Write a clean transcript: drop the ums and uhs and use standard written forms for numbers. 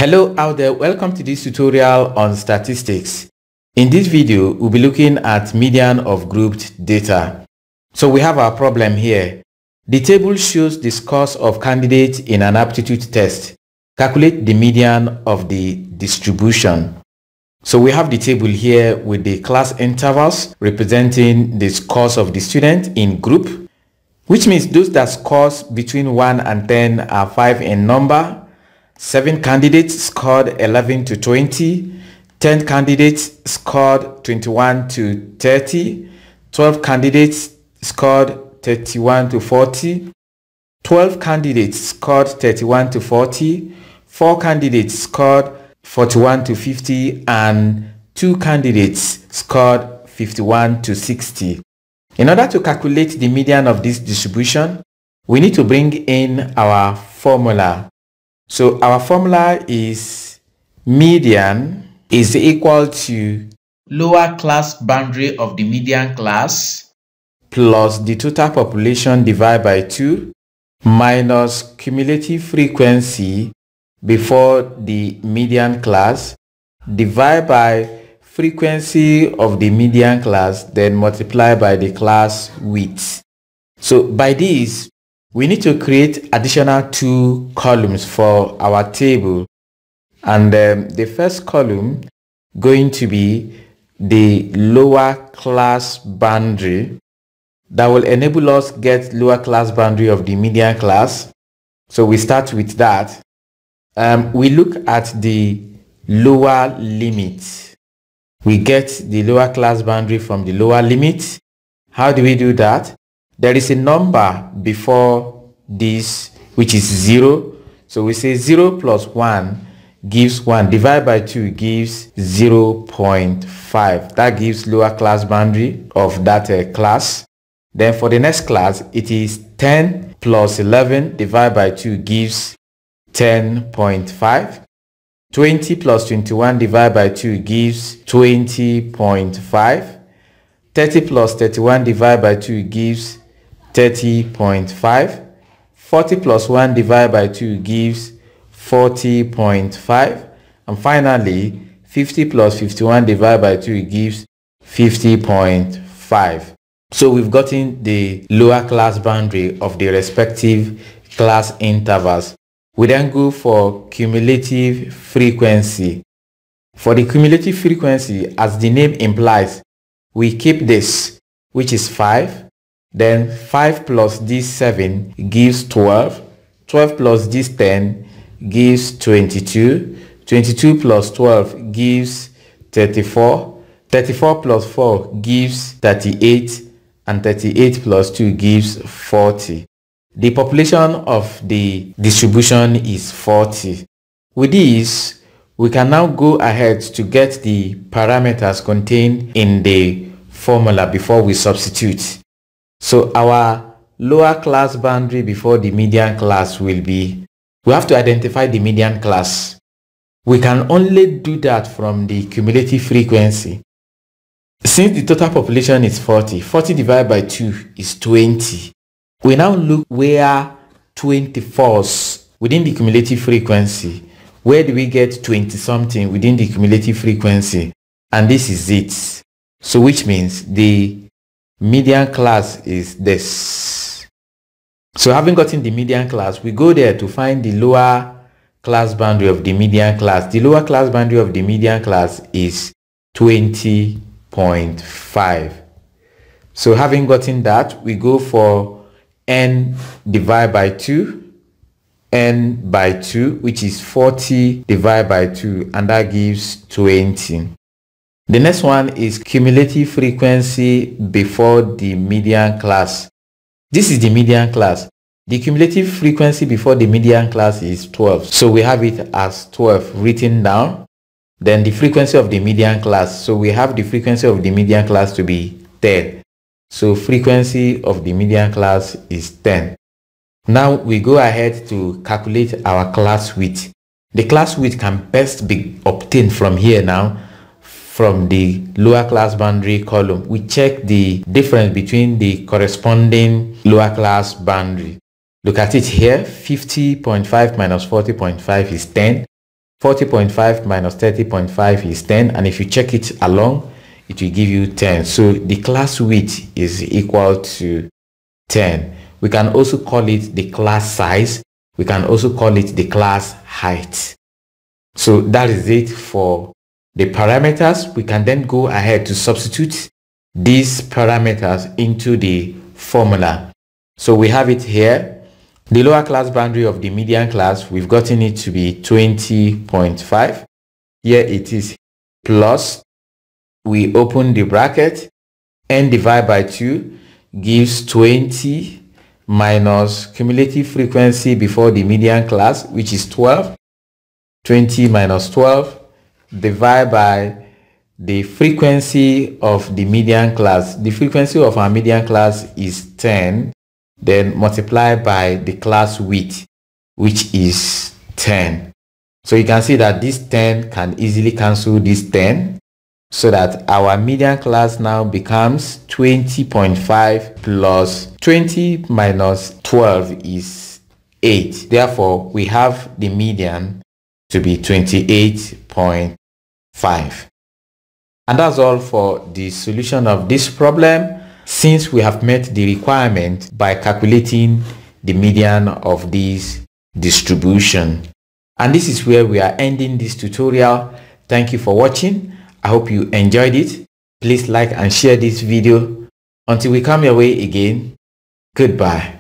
Hello out there, welcome to this tutorial on statistics. In this video, we'll be looking at median of grouped data. So we have our problem here. The table shows the scores of candidates in an aptitude test. Calculate the median of the distribution. So we have the table here with the class intervals representing the scores of the student in group, which means those that scores between 1 and 10 are 5 in number. 7 candidates scored 11 to 20, 10 candidates scored 21 to 30, 12 candidates scored 31 to 40, 12 candidates scored 31 to 40, 4 candidates scored 41 to 50, and 2 candidates scored 51 to 60. In order to calculate the median of this distribution, we need to bring in our formula. So our formula is median is equal to lower class boundary of the median class plus the total population divided by 2 minus cumulative frequency before the median class divided by frequency of the median class, then multiply by the class width. So by this, we need to create additional 2 columns for our table, and the first column going to be the lower class boundary that will enable us get lower class boundary of the median class. So we start with that. We look at the lower limit. We get the lower class boundary from the lower limit. How do we do that? There is a number before this, which is 0. So we say 0 plus 1 gives 1, divided by 2 gives 0.5. That gives lower class boundary of that class. Then for the next class, it is 10 plus 11 divided by 2 gives 10.5. 20 plus 21 divided by 2 gives 20.5. 30 plus 31 divided by 2 gives 30.5. 40 plus 1 divided by 2 gives 40.5. And finally, 50 plus 51 divided by 2 gives 50.5. So we've gotten the lower class boundary of the respective class intervals. We then go for cumulative frequency. For the cumulative frequency, as the name implies, we keep this, which is 5. Then 5 plus this 7 gives 12. 12 plus this 10 gives 22. 22 plus 12 gives 34. 34 plus 4 gives 38. And 38 plus 2 gives 40. The population of the distribution is 40. With this, we can now go ahead to get the parameters contained in the formula before we substitute. So our lower class boundary before the median class will be, we have to identify the median class. We can only do that from the cumulative frequency. Since the total population is 40, 40 divided by 2 is 20. We now look where 20 falls within the cumulative frequency. Where do we get 20 something within the cumulative frequency? And this is it. So which means the median class is this. So having gotten the median class, we go there to find the lower class boundary of the median class. The lower class boundary of the median class is 20.5. So having gotten that, we go for n divided by 2, n by 2, which is 40 divided by 2, and that gives 20. The next one is cumulative frequency before the median class. This is the median class. The cumulative frequency before the median class is 12. So we have it as 12 written down. Then the frequency of the median class. So we have the frequency of the median class to be 10. So frequency of the median class is 10. Now we go ahead to calculate our class width. The class width can best be obtained from here now, from the lower class boundary column. We check the difference between the corresponding lower class boundary. Look at it here, 50.5 minus 40.5 is 10. 40.5 minus 30.5 is 10, and if you check it along, it will give you 10. So the class width is equal to 10. We can also call it the class size. We can also call it the class height. So that is it for the parameters. We can then go ahead to substitute these parameters into the formula. So we have it here. The lower class boundary of the median class, we've gotten it to be 20.5. Here it is plus, we open the bracket, n divided by 2 gives 20 minus cumulative frequency before the median class, which is 12. 20 minus 12 divided by the frequency of the median class. The frequency of our median class is 10, then multiplied by the class width, which is 10. So you can see that this 10 can easily cancel this 10, so that our median class now becomes 20.5 plus 20 minus 12 is 8. Therefore, we have the median to be 28.5. And that's all for the solution of this problem, since we have met the requirement by calculating the median of this distribution. And this is where we are ending this tutorial. Thank you for watching. I hope you enjoyed it. Please like and share this video. Until we come your way again, goodbye.